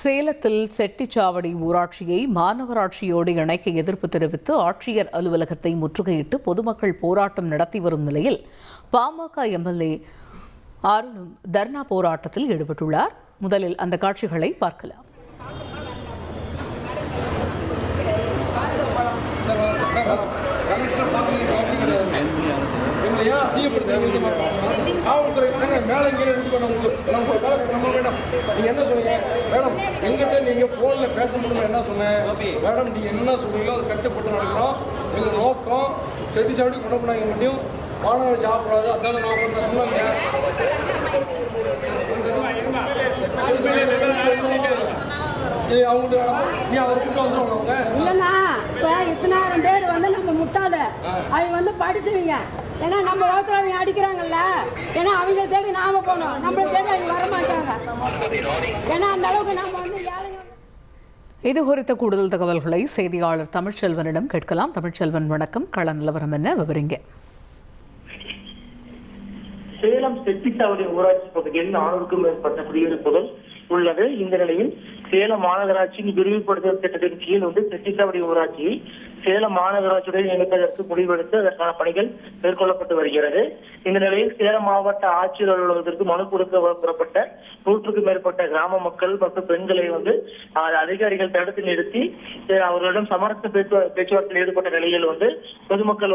சேலத்தில் செட்டிச்சாவடி ஊராட்சியை மாநகராட்சியோடு இணைக்க எதிர்ப்பு தெரிவித்து ஆட்சியர் அலுவலகத்தை முற்றுகையிட்டு பொதுமக்கள் போராட்டம் நடத்தி வரும் நிலையில் பாமக எம்எல்ஏ அருணும் தர்ணா போராட்டத்தில் ஈடுபட்டுள்ளார். முதலில் அந்த காட்சிகளை பார்க்கலாம். காவல்துறை மேலே கீழே நம்ம வேணும். நீங்கள் என்ன சொன்னீங்க மேடம்? எங்கிட்ட நீங்கள் ஃபோனில் பேச முடியும் என்ன சொன்னேன் மேடம்? நீங்கள் என்ன சொல்றீங்களோ அதை கட்டுப்பட்டு நடக்கிறோம். எங்கள் நோக்கம் செட்டி சாவடி கொண்டு போனாங்க முடியும், மாணவர் சாப்பிடாது. அதான நோக்கம் நான் சொன்னாங்க. அவங்க நீ அவர்கிட்ட வந்துடுவாங்க இல்லைண்ணா. இப்போ இத்தனாயிரம் பேர் வந்து நம்ம முட்டாத அவங்க வந்து படிச்சுவீங்க. ஏன்னா நம்ம வகுப்புறவங்க அடிக்கிறாங்கல்ல, ஏன்னா அவங்க தேடி நாம போனோம், நம்மளை தேடி அவங்க வர மாட்டாங்க. ஏன்னா அந்த அளவுக்கு நம்ம வந்து ஏழைங்க. இது குறித்த கூடுதல் தகவல்களை செய்தியாளர் தமிழ்ச்செல்வனிடம் கேட்கலாம். தமிழ்ச்செல்வன் வணக்கம். கள நிலவரம் என்ன, விவரிங்க. சேலம் செட்டிச்சாவடி ஊராட்சி பகுதியில் 400க்கும் மேற்பட்ட குடியிருப்புகள் உள்ளது. இந்த நிலையில் சேலம் மாநகராட்சியின் விரிவுபடுத்தல் திட்டத்தின் கீழ் செட்டிச்சாவடி ஊராட்சியை சேலம் மாநகராட்சியுடன் இணைப்பதற்கு முடிவெடுத்து அதற்கான பணிகள் மேற்கொள்ளப்பட்டு வருகிறது. இந்த நிலையில் சேலம் மாவட்ட ஆட்சியர் அலுவலகத்திற்கு மனு கொடுக்க புறப்பட்ட 100க்கும் மேற்பட்ட கிராம மக்கள் மற்றும் பெண்களை அதிகாரிகள் தடுத்து நிறுத்தி அவர்களிடம் சமரச பேச்சுவார்த்தையில் ஈடுபட்ட நிலையில் பொதுமக்கள்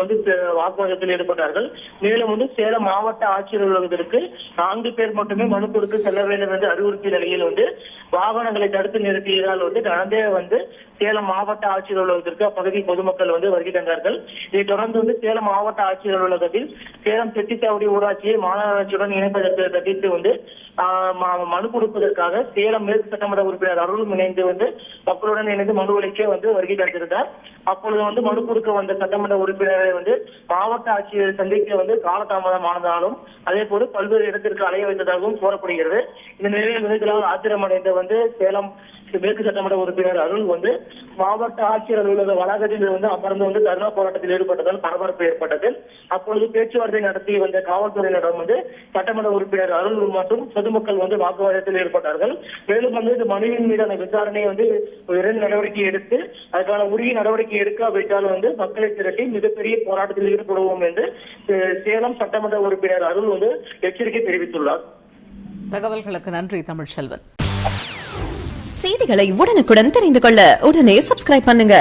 வாக்குவாதத்தில் ஈடுபட்டார்கள். மேலும் சேலம் மாவட்ட ஆட்சியர் அலுவலகத்திற்கு 4 பேர் மட்டுமே மனு கொடுக்க செல்ல வேண்டும் என்று அறிவுறுத்திய நிலையில் வாகனங்களை தடுத்து நிறுத்தியதால் நடந்தே சேலம் மாவட்ட ஆட்சியர் அலுவலகத்திற்கு அப்பகுதி பொதுமக்கள் வருகை தந்தார்கள். இதைத் தொடர்ந்து சேலம் மாவட்ட ஆட்சியர் அலுவலகத்தில் சேலம் செட்டிச்சாவடி ஊராட்சியை மாநகராட்சியுடன் இணைப்பதற்கு கண்டித்து மனு கொடுப்பதற்காக சேலம் மேற்கு சட்டமன்ற உறுப்பினர் அருளும் இணைந்து மக்களுடன் இணைந்து மனு அளிக்க வருகை தந்திருந்தார். அப்பொழுது மனு கொடுக்க வந்த சட்டமன்ற உறுப்பினரை மாவட்ட ஆட்சியர் சந்திக்க காலதாமதம் ஆனதாலும் அதே போல பல்வேறு இடத்திற்கு அலைய வைத்ததாகவும் கூறப்படுகிறது. இந்த நிலையில் ஆத்திரமடைந்த சேலம் மேற்கு சட்டமன்ற உறுப்பினர் அருள் மாவட்ட ஆட்சியர் அலுவலக வளாகத்தில் அமர்ந்து தர்ணா போராட்டத்தில் ஈடுபட்டதால் பரபரப்பு ஏற்பட்டது. அப்பொழுது பேச்சுவார்த்தை நடத்தி வந்த காவல்துறையினரிடம் சட்டமன்ற உறுப்பினர் அருள் மற்றும் பொதுமக்கள் வாக்குவாதத்தில் ஈடுபட்டார்கள். மேலும் இந்த மனுவின் மீதான விசாரணையை விரைந்து நடவடிக்கை எடுத்து அதற்கான உரிய நடவடிக்கை எடுக்காவிட்டால் மக்களை திரட்டி மிகப்பெரிய போராட்டத்தில் ஈடுபடுவோம் என்று சேலம் சட்டமன்ற உறுப்பினர் அருள் எச்சரிக்கை தெரிவித்துள்ளார். தகவல்களுக்கு நன்றி தமிழ்ச்செல்வன். செய்திகளை உடனுக்குடன் தெரிந்து கொள்ள உடனே சப்ஸ்கிரைப் பண்ணுங்க.